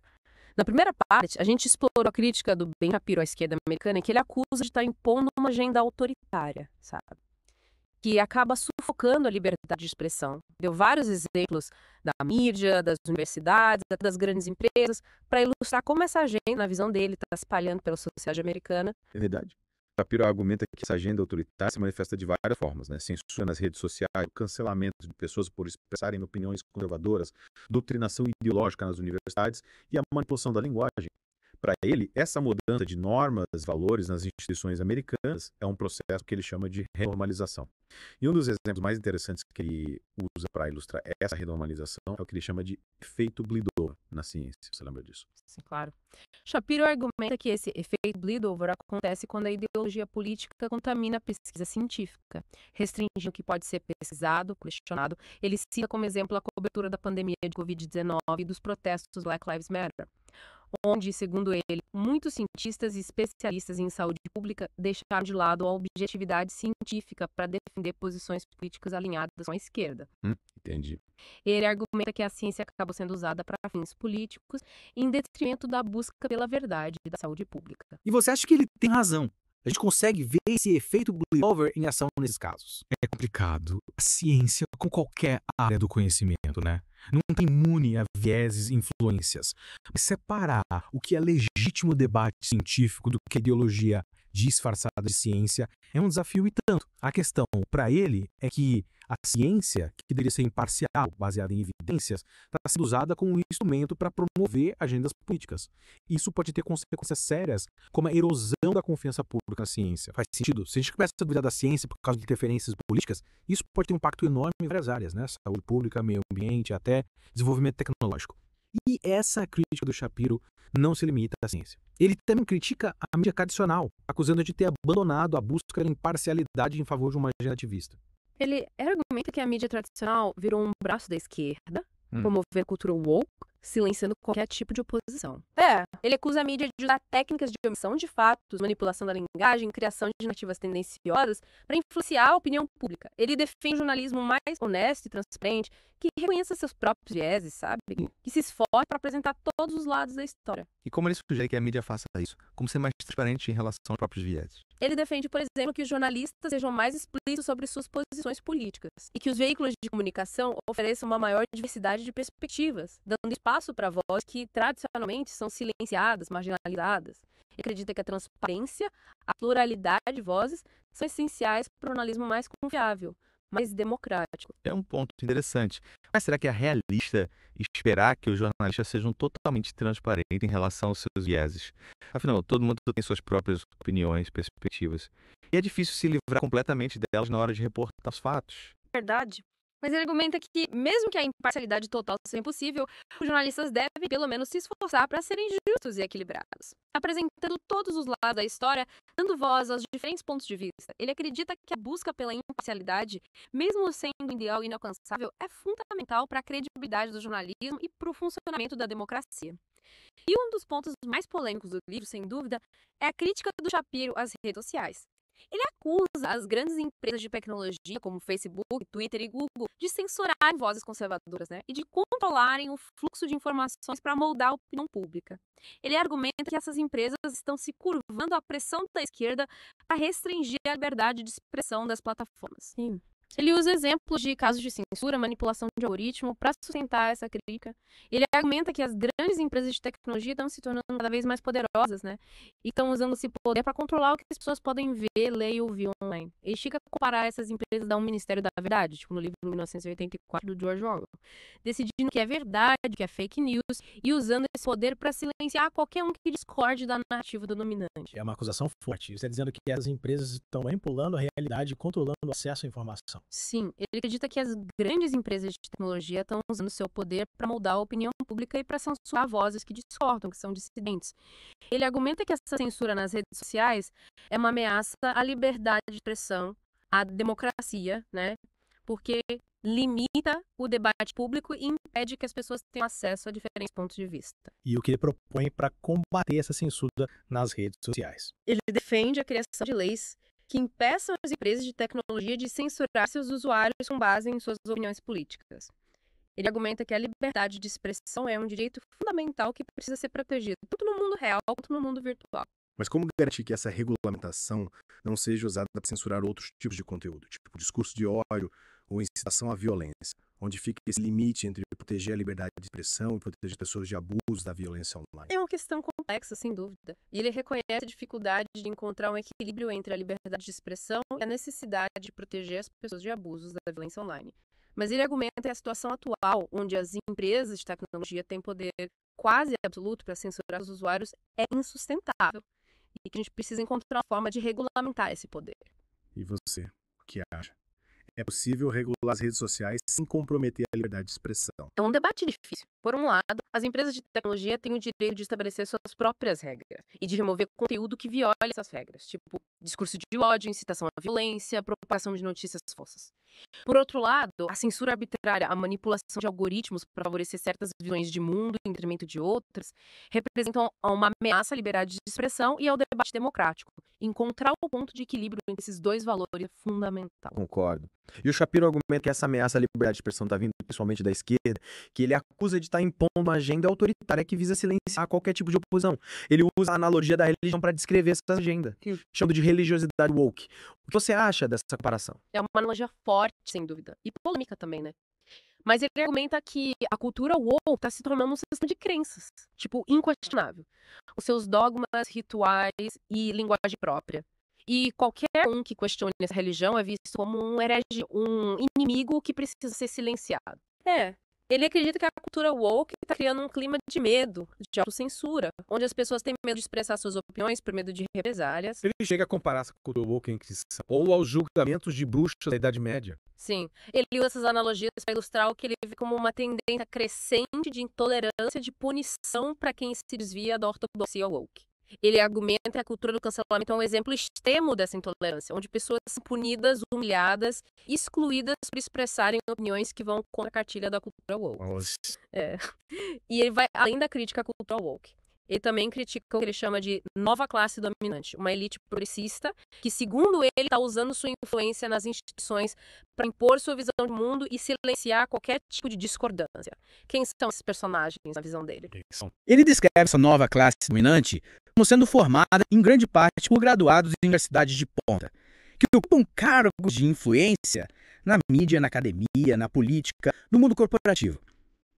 Na primeira parte, a gente explorou a crítica do Ben Shapiro à esquerda americana, que ele acusa de estar impondo uma agenda autoritária, sabe? Que acaba sufocando a liberdade de expressão. Deu vários exemplos da mídia, das universidades, das grandes empresas, para ilustrar como essa agenda, na visão dele, está se espalhando pela sociedade americana. É verdade. Shapiro argumenta que essa agenda autoritária se manifesta de várias formas, né? Censura nas redes sociais, cancelamento de pessoas por expressarem opiniões conservadoras, doutrinação ideológica nas universidades e a manipulação da linguagem. Para ele, essa mudança de normas, valores nas instituições americanas é um processo que ele chama de renormalização. E um dos exemplos mais interessantes que ele usa para ilustrar essa renormalização é o que ele chama de efeito Blidover na ciência. Você lembra disso? Sim, claro. Shapiro argumenta que esse efeito Blidover acontece quando a ideologia política contamina a pesquisa científica, restringindo o que pode ser pesquisado, questionado. Ele cita como exemplo a cobertura da pandemia de Covid-19 e dos protestos Black Lives Matter, onde, segundo ele, muitos cientistas e especialistas em saúde pública deixaram de lado a objetividade científica para defender posições políticas alinhadas com a esquerda. Entendi. Ele argumenta que a ciência acabou sendo usada para fins políticos em detrimento da busca pela verdade e da saúde pública. E você acha que ele tem razão? A gente consegue ver esse efeito Blidover em ação nesses casos. É complicado. A ciência, como qualquer área do conhecimento, né? Não está imune a vieses e influências. Mas separar o que é legítimo debate científico do que é ideologia disfarçada de ciência é um desafio e tanto. A questão, para ele, é que a ciência, que deveria ser imparcial, baseada em evidências, está sendo usada como um instrumento para promover agendas políticas. Isso pode ter consequências sérias, como a erosão da confiança pública na ciência. Faz sentido? Se a gente começa a duvidar da ciência por causa de interferências políticas, isso pode ter um impacto enorme em várias áreas, né? Saúde pública, meio ambiente, até desenvolvimento tecnológico. E essa crítica do Shapiro não se limita à ciência. Ele também critica a mídia tradicional, acusando de ter abandonado a busca pela imparcialidade em favor de uma agenda ativista. Ele argumenta que a mídia tradicional virou um braço da esquerda, promovendo cultura woke, silenciando qualquer tipo de oposição. Ele acusa a mídia de usar técnicas de omissão de fatos, manipulação da linguagem, criação de narrativas tendenciosas para influenciar a opinião pública. Ele defende um jornalismo mais honesto e transparente, que reconheça seus próprios vieses, sabe? Que se esforce para apresentar todos os lados da história. E como ele sugere que a mídia faça isso? Como ser mais transparente em relação aos próprios vieses? Ele defende, por exemplo, que os jornalistas sejam mais explícitos sobre suas posições políticas e que os veículos de comunicação ofereçam uma maior diversidade de perspectivas, dando espaço para vozes que tradicionalmente são silenciadas, marginalizadas. Ele acredita que a transparência, a pluralidade de vozes são essenciais para um jornalismo mais confiável, mais democrático. É um ponto interessante. Mas será que é realista esperar que os jornalistas sejam totalmente transparentes em relação aos seus vieses? Afinal, todo mundo tem suas próprias opiniões, perspectivas. E é difícil se livrar completamente delas na hora de reportar os fatos. Verdade. Mas ele argumenta que, mesmo que a imparcialidade total seja impossível, os jornalistas devem, pelo menos, se esforçar para serem justos e equilibrados, apresentando todos os lados da história, dando voz aos diferentes pontos de vista. Ele acredita que a busca pela imparcialidade, mesmo sendo um ideal inalcançável, é fundamental para a credibilidade do jornalismo e para o funcionamento da democracia. E um dos pontos mais polêmicos do livro, sem dúvida, é a crítica do Shapiro às redes sociais. Ele acusa as grandes empresas de tecnologia, como Facebook, Twitter e Google, de censurarem vozes conservadoras, e de controlarem o fluxo de informações para moldar a opinião pública. Ele argumenta que essas empresas estão se curvando à pressão da esquerda para restringir a liberdade de expressão das plataformas. Sim. Ele usa exemplos de casos de censura, manipulação de algoritmo para sustentar essa crítica. Ele argumenta que as grandes empresas de tecnologia estão se tornando cada vez mais poderosas, e estão usando esse poder para controlar o que as pessoas podem ver, ler e ouvir online. Ele chega a comparar essas empresas a um Ministério da Verdade, tipo no livro 1984 do George Orwell, decidindo que é verdade, que é fake news, e usando esse poder para silenciar qualquer um que discorde da narrativa do dominante. É uma acusação forte. Ele está dizendo que essas empresas estão manipulando a realidade e controlando o acesso à informação. Sim, ele acredita que as grandes empresas de tecnologia estão usando seu poder para moldar a opinião pública e para censurar vozes que discordam, que são dissidentes. Ele argumenta que essa censura nas redes sociais é uma ameaça à liberdade de expressão, à democracia, porque limita o debate público e impede que as pessoas tenham acesso a diferentes pontos de vista. E o que ele propõe para combater essa censura nas redes sociais. Ele defende a criação de leis que impeçam as empresas de tecnologia de censurar seus usuários com base em suas opiniões políticas. Ele argumenta que a liberdade de expressão é um direito fundamental que precisa ser protegido, tanto no mundo real quanto no mundo virtual. Mas como garantir que essa regulamentação não seja usada para censurar outros tipos de conteúdo, tipo discurso de ódio ou incitação à violência, onde fica esse limite entre proteger a liberdade de expressão e proteger pessoas de abuso da violência online? É uma questão complexa, sem dúvida. E ele reconhece a dificuldade de encontrar um equilíbrio entre a liberdade de expressão e a necessidade de proteger as pessoas de abusos da violência online. Mas ele argumenta que a situação atual, onde as empresas de tecnologia têm poder quase absoluto para censurar os usuários, é insustentável e que a gente precisa encontrar uma forma de regulamentar esse poder. E você, o que acha? É possível regular as redes sociais sem comprometer a liberdade de expressão? É um debate difícil. Por um lado, as empresas de tecnologia têm o direito de estabelecer suas próprias regras e de remover conteúdo que viole essas regras, tipo discurso de ódio, incitação à violência, propagação de notícias falsas. Por outro lado, a censura arbitrária, a manipulação de algoritmos para favorecer certas visões de mundo em detrimento de outras, representam uma ameaça à liberdade de expressão e ao debate democrático. Encontrar o ponto de equilíbrio entre esses dois valores é fundamental. Concordo. E o Shapiro argumenta que essa ameaça à liberdade de expressão está vindo principalmente da esquerda, que ele acusa de estar impondo uma agenda autoritária que visa silenciar qualquer tipo de oposição. Ele usa a analogia da religião para descrever essa agenda, que chama de religiosidade woke. O que você acha dessa comparação? É uma analogia forte, sem dúvida, e polêmica também, né? Mas ele argumenta que a cultura woke está se tornando um sistema de crenças, tipo, inquestionável. Os seus dogmas, rituais e linguagem própria. E qualquer um que questione essa religião é visto como um herege, um inimigo que precisa ser silenciado. Ele acredita que a cultura woke está criando um clima de medo, de autocensura, onde as pessoas têm medo de expressar suas opiniões por medo de represálias. Ele chega a comparar essa cultura woke à Inquisição ou aos julgamentos de bruxas da Idade Média. Sim, ele usa essas analogias para ilustrar o que ele vê como uma tendência crescente de intolerância, de punição para quem se desvia da ortodoxia woke. Ele argumenta que a cultura do cancelamento é um exemplo extremo dessa intolerância, onde pessoas são punidas, humilhadas, excluídas por expressarem opiniões que vão contra a cartilha da cultura woke. E ele vai além da crítica à cultura woke. Ele também critica o que ele chama de nova classe dominante, uma elite progressista que, segundo ele, está usando sua influência nas instituições para impor sua visão de mundo e silenciar qualquer tipo de discordância. Quem são esses personagens na visão dele? Ele descreve essa nova classe dominante como sendo formada, em grande parte, por graduados em universidades de ponta, que ocupam cargos de influência na mídia, na academia, na política, no mundo corporativo.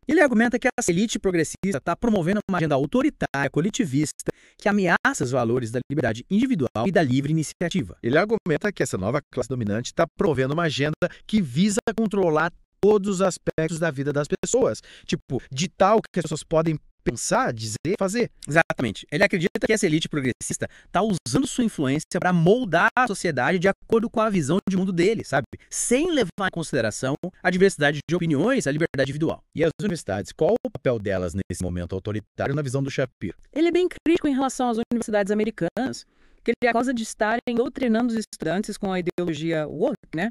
Ele argumenta que essa elite progressista está promovendo uma agenda autoritária, coletivista, que ameaça os valores da liberdade individual e da livre iniciativa. Ele argumenta que essa nova classe dominante está promovendo uma agenda que visa controlar todos os aspectos da vida das pessoas. Tipo, de tal que as pessoas podem pensar, dizer, fazer. Exatamente. Ele acredita que essa elite progressista está usando sua influência para moldar a sociedade de acordo com a visão de mundo dele, sabe? Sem levar em consideração a diversidade de opiniões, a liberdade individual. E as universidades, qual o papel delas nesse momento autoritário na visão do Shapiro? Ele é bem crítico em relação às universidades americanas, que ele acusa de estarem doutrinando os estudantes com a ideologia woke, né?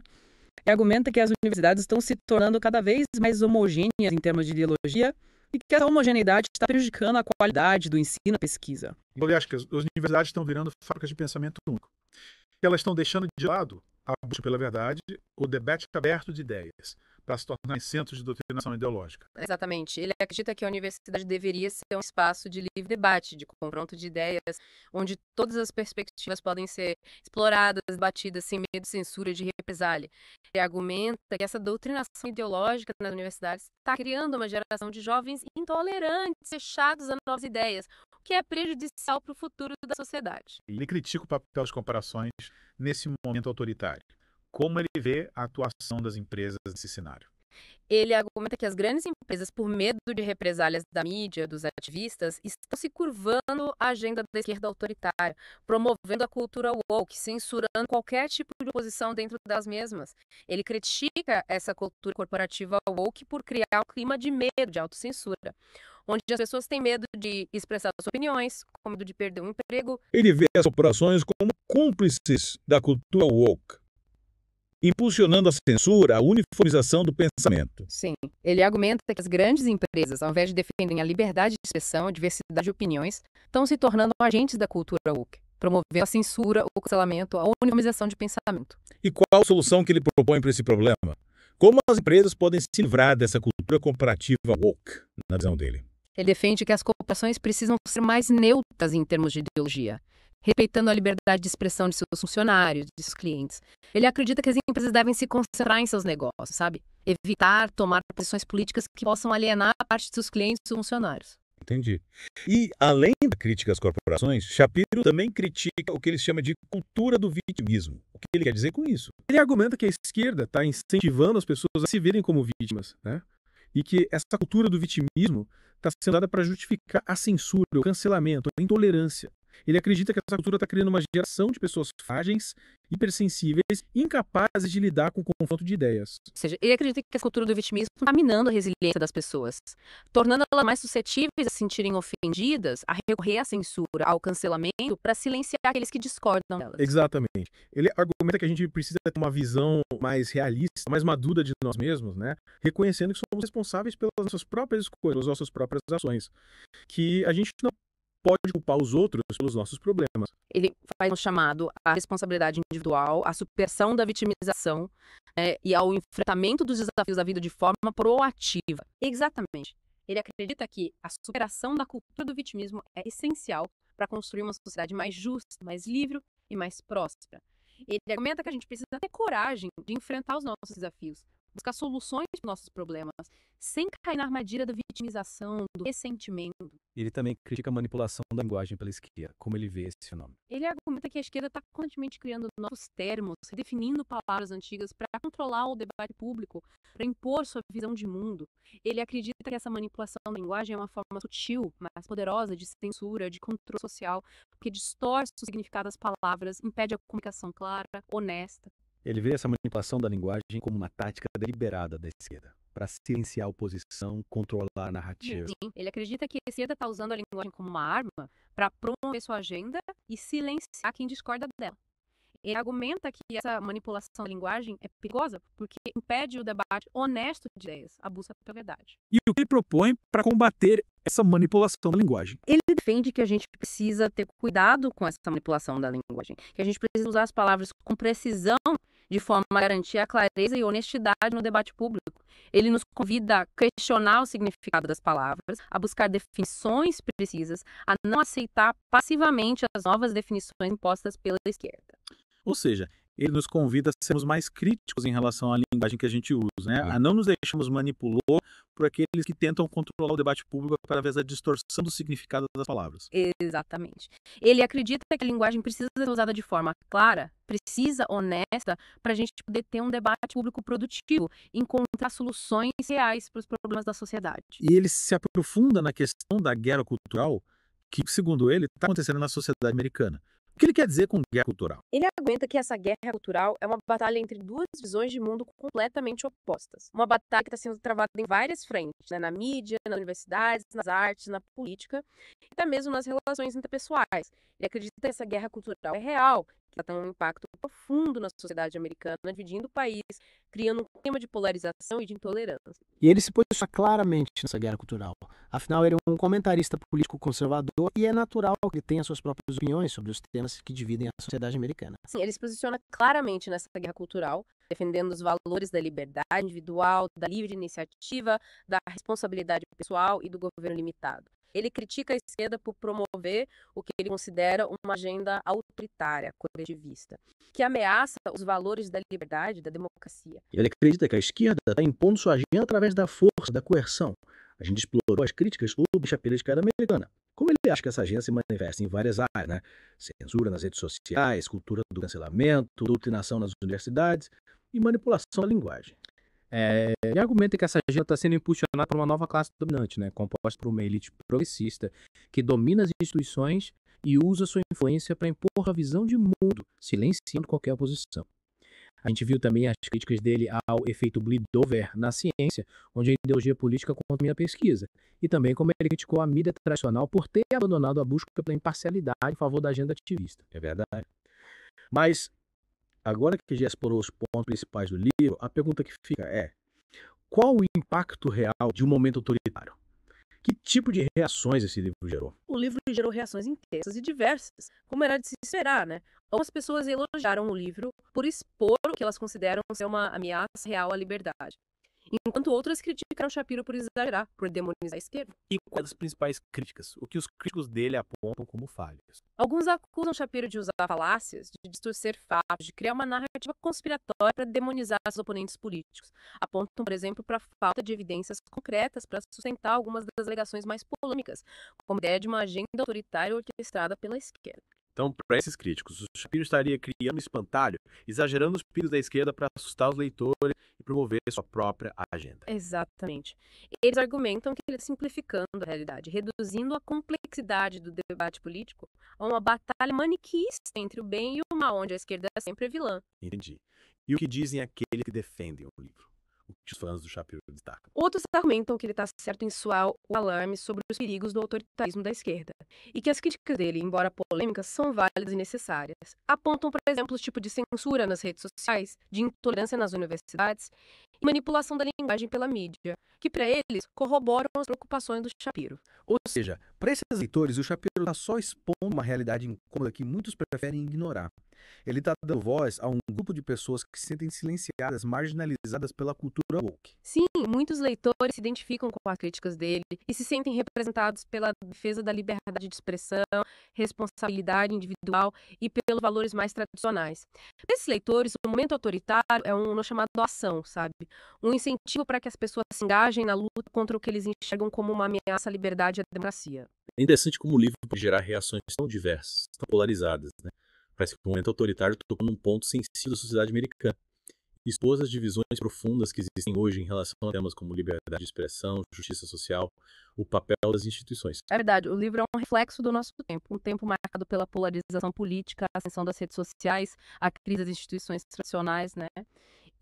Ele argumenta que as universidades estão se tornando cada vez mais homogêneas em termos de ideologia e que essa homogeneidade está prejudicando a qualidade do ensino e da pesquisa. Eu acho que as universidades estão virando fábricas de pensamento único. Elas estão deixando de lado a busca pela verdade, o debate aberto de ideias, para se tornarem centros de doutrinação ideológica. Exatamente. Ele acredita que a universidade deveria ser um espaço de livre debate, de confronto de ideias, onde todas as perspectivas podem ser exploradas, debatidas, sem medo de censura e de represália. Ele argumenta que essa doutrinação ideológica nas universidades está criando uma geração de jovens intolerantes, fechados a novas ideias, o que é prejudicial para o futuro da sociedade. Ele critica o papel das comparações nesse momento autoritário. Como ele vê a atuação das empresas nesse cenário? Ele argumenta que as grandes empresas, por medo de represálias da mídia, dos ativistas, estão se curvando à agenda da esquerda autoritária, promovendo a cultura woke, censurando qualquer tipo de oposição dentro das mesmas. Ele critica essa cultura corporativa woke por criar um clima de medo, de autocensura, onde as pessoas têm medo de expressar suas opiniões, com medo de perder um emprego. Ele vê as corporações como cúmplices da cultura woke. impulsionando a censura, a uniformização do pensamento. Sim, ele argumenta que as grandes empresas, ao invés de defenderem a liberdade de expressão, a diversidade de opiniões, estão se tornando agentes da cultura woke, promovendo a censura, o cancelamento, a uniformização de pensamento. E qual a solução que ele propõe para esse problema? Como as empresas podem se livrar dessa cultura corporativa woke, na visão dele? Ele defende que as corporações precisam ser mais neutras em termos de ideologia, respeitando a liberdade de expressão de seus funcionários, de seus clientes. Ele acredita que as empresas devem se concentrar em seus negócios, sabe? Evitar tomar posições políticas que possam alienar a parte de seus clientes e funcionários. Entendi. E, além da crítica às corporações, Shapiro também critica o que ele chama de cultura do vitimismo. O que ele quer dizer com isso? Ele argumenta que a esquerda está incentivando as pessoas a se verem como vítimas, né? E que essa cultura do vitimismo está sendo dada para justificar a censura, o cancelamento, a intolerância. Ele acredita que essa cultura está criando uma geração de pessoas frágeis, hipersensíveis, incapazes de lidar com o confronto de ideias. Ou seja, ele acredita que a cultura do vitimismo está minando a resiliência das pessoas, tornando elas mais suscetíveis a se sentirem ofendidas, a recorrer à censura, ao cancelamento, para silenciar aqueles que discordam delas. Exatamente. Ele argumenta que a gente precisa ter uma visão mais realista, mais madura de nós mesmos, né? Reconhecendo que somos responsáveis pelas nossas próprias escolhas, pelas nossas próprias ações. Que a gente não pode culpar os outros pelos nossos problemas. Ele faz um chamado à responsabilidade individual, à superação da vitimização, e ao enfrentamento dos desafios da vida de forma proativa. Exatamente. Ele acredita que a superação da cultura do vitimismo é essencial para construir uma sociedade mais justa, mais livre e mais próspera. Ele argumenta que a gente precisa ter coragem de enfrentar os nossos desafios, buscar soluções para os nossos problemas, sem cair na armadilha da vitimização, do ressentimento. Ele também critica a manipulação da linguagem pela esquerda. Como ele vê esse fenômeno? Ele argumenta que a esquerda está constantemente criando novos termos, redefinindo palavras antigas para controlar o debate público, para impor sua visão de mundo. Ele acredita que essa manipulação da linguagem é uma forma sutil, mas poderosa de censura, de controle social, porque distorce o significado das palavras, impede a comunicação clara, honesta. Ele vê essa manipulação da linguagem como uma tática deliberada da esquerda, para silenciar a oposição, controlar a narrativa. Sim, ele acredita que a esquerda está usando a linguagem como uma arma para promover sua agenda e silenciar quem discorda dela. Ele argumenta que essa manipulação da linguagem é perigosa porque impede o debate honesto de ideias, a busca pela verdade. E o que ele propõe para combater essa manipulação da linguagem? Ele defende que a gente precisa ter cuidado com essa manipulação da linguagem, que a gente precisa usar as palavras com precisão de forma a garantir a clareza e honestidade no debate público. Ele nos convida a questionar o significado das palavras, a buscar definições precisas, a não aceitar passivamente as novas definições impostas pela esquerda. Ou seja, ele nos convida a sermos mais críticos em relação à linguagem que a gente usa, né? A não nos deixarmos manipular por aqueles que tentam controlar o debate público através da distorção do significado das palavras. Exatamente. Ele acredita que a linguagem precisa ser usada de forma clara, precisa, honesta, para a gente poder ter um debate público produtivo, encontrar soluções reais para os problemas da sociedade. E ele se aprofunda na questão da guerra cultural que, segundo ele, está acontecendo na sociedade americana. O que ele quer dizer com guerra cultural? Ele argumenta que essa guerra cultural é uma batalha entre duas visões de mundo completamente opostas. Uma batalha que está sendo travada em várias frentes, né? Na mídia, nas universidades, nas artes, na política e até mesmo nas relações interpessoais. Ele acredita que essa guerra cultural é real, que ela tem um impacto profundo na sociedade americana, dividindo o país, criando um clima de polarização e de intolerância. E ele se posiciona claramente nessa guerra cultural. Afinal, ele é um comentarista político conservador e é natural que ele tenha suas próprias opiniões sobre os temas que dividem a sociedade americana. Sim, ele se posiciona claramente nessa guerra cultural, defendendo os valores da liberdade individual, da livre iniciativa, da responsabilidade pessoal e do governo limitado. Ele critica a esquerda por promover o que ele considera uma agenda autoritária, coletivista, que ameaça os valores da liberdade e da democracia. Ele acredita que a esquerda está impondo sua agenda através da força, da coerção. A gente explorou as críticas sobre a esquerda americana. Como ele acha que essa agenda se manifesta em várias áreas, né? Censura nas redes sociais, cultura do cancelamento, doutrinação nas universidades e manipulação da linguagem. Ele argumenta que essa agenda está sendo impulsionada por uma nova classe dominante, né, composta por uma elite progressista que domina as instituições e usa sua influência para impor a visão de mundo, silenciando qualquer oposição. A gente viu também as críticas dele ao efeito bleed-over na ciência, onde a ideologia política contamina a pesquisa, e também como ele criticou a mídia tradicional por ter abandonado a busca pela imparcialidade em favor da agenda ativista. É verdade. Mas agora que já explorou os pontos principais do livro, a pergunta que fica é: qual o impacto real de um momento autoritário? Que tipo de reações esse livro gerou? O livro gerou reações intensas e diversas, como era de se esperar, né? Algumas pessoas elogiaram o livro por expor o que elas consideram ser uma ameaça real à liberdade, enquanto outras criticaram Shapiro por exagerar, por demonizar a esquerda. E quais as principais críticas? O que os críticos dele apontam como falhas? Alguns acusam Shapiro de usar falácias, de distorcer fatos, de criar uma narrativa conspiratória para demonizar os oponentes políticos. Apontam, por exemplo, para a falta de evidências concretas para sustentar algumas das alegações mais polêmicas, como a ideia de uma agenda autoritária orquestrada pela esquerda. Então, para esses críticos, o Shapiro estaria criando um espantalho, exagerando os perigos da esquerda para assustar os leitores e promover sua própria agenda. Exatamente. Eles argumentam que ele está simplificando a realidade, reduzindo a complexidade do debate político a uma batalha maniqueísta entre o bem e o mal, onde a esquerda é sempre vilã. Entendi. E o que dizem aqueles que defendem o livro? O que os fãs do Shapiro destacam? Outros argumentam que ele está certo em soar o alarme sobre os perigos do autoritarismo da esquerda, e que as críticas dele, embora polêmicas, são válidas e necessárias. Apontam, por exemplo, os tipos de censura nas redes sociais, de intolerância nas universidades e manipulação da linguagem pela mídia, que para eles corroboram as preocupações do Shapiro. Ou seja, para esses leitores, o Shapiro está só expondo uma realidade incômoda que muitos preferem ignorar. Ele está dando voz a um grupo de pessoas que se sentem silenciadas, marginalizadas pela cultura woke. Sim, muitos leitores se identificam com as críticas dele e se sentem representados pela defesa da liberdade de expressão, responsabilidade individual e pelos valores mais tradicionais. Para esses leitores, o momento autoritário é um chamado ação, sabe? Um incentivo para que as pessoas se engajem na luta contra o que eles enxergam como uma ameaça à liberdade e à democracia. É interessante como o livro pode gerar reações tão diversas, tão polarizadas, né? Parece que o momento autoritário tocou num ponto sensível da sociedade americana. Expôs as divisões profundas que existem hoje em relação a temas como liberdade de expressão, justiça social, o papel das instituições. É verdade, o livro é um reflexo do nosso tempo, um tempo marcado pela polarização política, a ascensão das redes sociais, a crise das instituições tradicionais, né?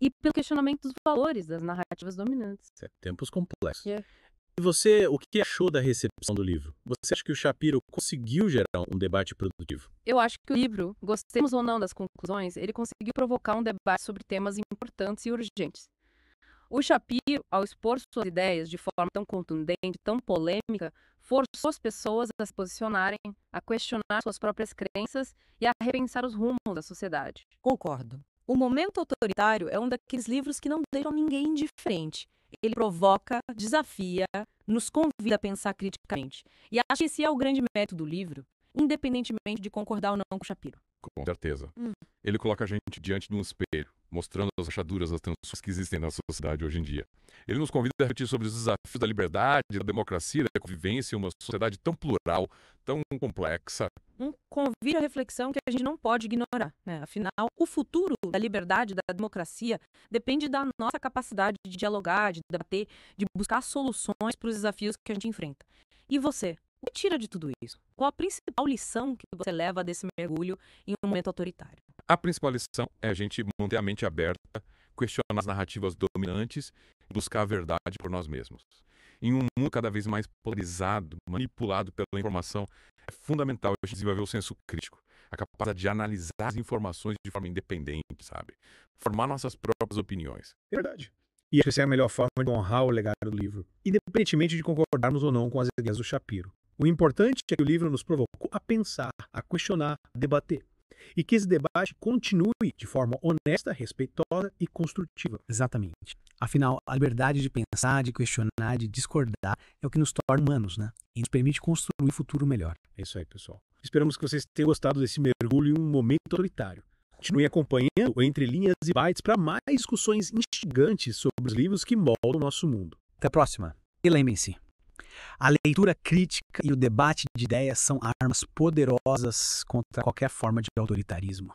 E pelo questionamento dos valores das narrativas dominantes. Tempos complexos. E você, o que achou da recepção do livro? Você acha que o Shapiro conseguiu gerar um debate produtivo? Eu acho que o livro, gostemos ou não das conclusões, ele conseguiu provocar um debate sobre temas importantes e urgentes. O Shapiro, ao expor suas ideias de forma tão contundente, tão polêmica, forçou as pessoas a se posicionarem, a questionar suas próprias crenças e a repensar os rumos da sociedade. Concordo. O Momento Autoritário é um daqueles livros que não deixam ninguém indiferente. Ele provoca, desafia, nos convida a pensar criticamente. E acho que esse é o grande mérito do livro, independentemente de concordar ou não com o Shapiro. Com certeza. Ele coloca a gente diante de um espelho, mostrando as rachaduras, as tensões que existem na sociedade hoje em dia. Ele nos convida a refletir sobre os desafios da liberdade, da democracia, da convivência em uma sociedade tão plural, tão complexa. Um convite à reflexão que a gente não pode ignorar, né? Afinal, o futuro da liberdade, da democracia, depende da nossa capacidade de dialogar, de debater, de buscar soluções para os desafios que a gente enfrenta. E você? O que tira de tudo isso? Qual a principal lição que você leva desse mergulho em um momento autoritário? A principal lição é a gente manter a mente aberta, questionar as narrativas dominantes e buscar a verdade por nós mesmos. Em um mundo cada vez mais polarizado, manipulado pela informação, é fundamental a gente desenvolver o senso crítico, a capacidade de analisar as informações de forma independente, sabe? Formar nossas próprias opiniões. É verdade. E essa é a melhor forma de honrar o legado do livro, independentemente de concordarmos ou não com as ideias do Shapiro. O importante é que o livro nos provocou a pensar, a questionar, a debater. E que esse debate continue de forma honesta, respeitosa e construtiva. Exatamente. Afinal, a liberdade de pensar, de questionar, de discordar é o que nos torna humanos, né? E nos permite construir um futuro melhor. É isso aí, pessoal. Esperamos que vocês tenham gostado desse mergulho em um momento autoritário. Continue acompanhando o Entre Linhas e Bytes para mais discussões instigantes sobre os livros que moldam o nosso mundo. Até a próxima. E lembrem-se, a leitura crítica e o debate de ideias são armas poderosas contra qualquer forma de autoritarismo.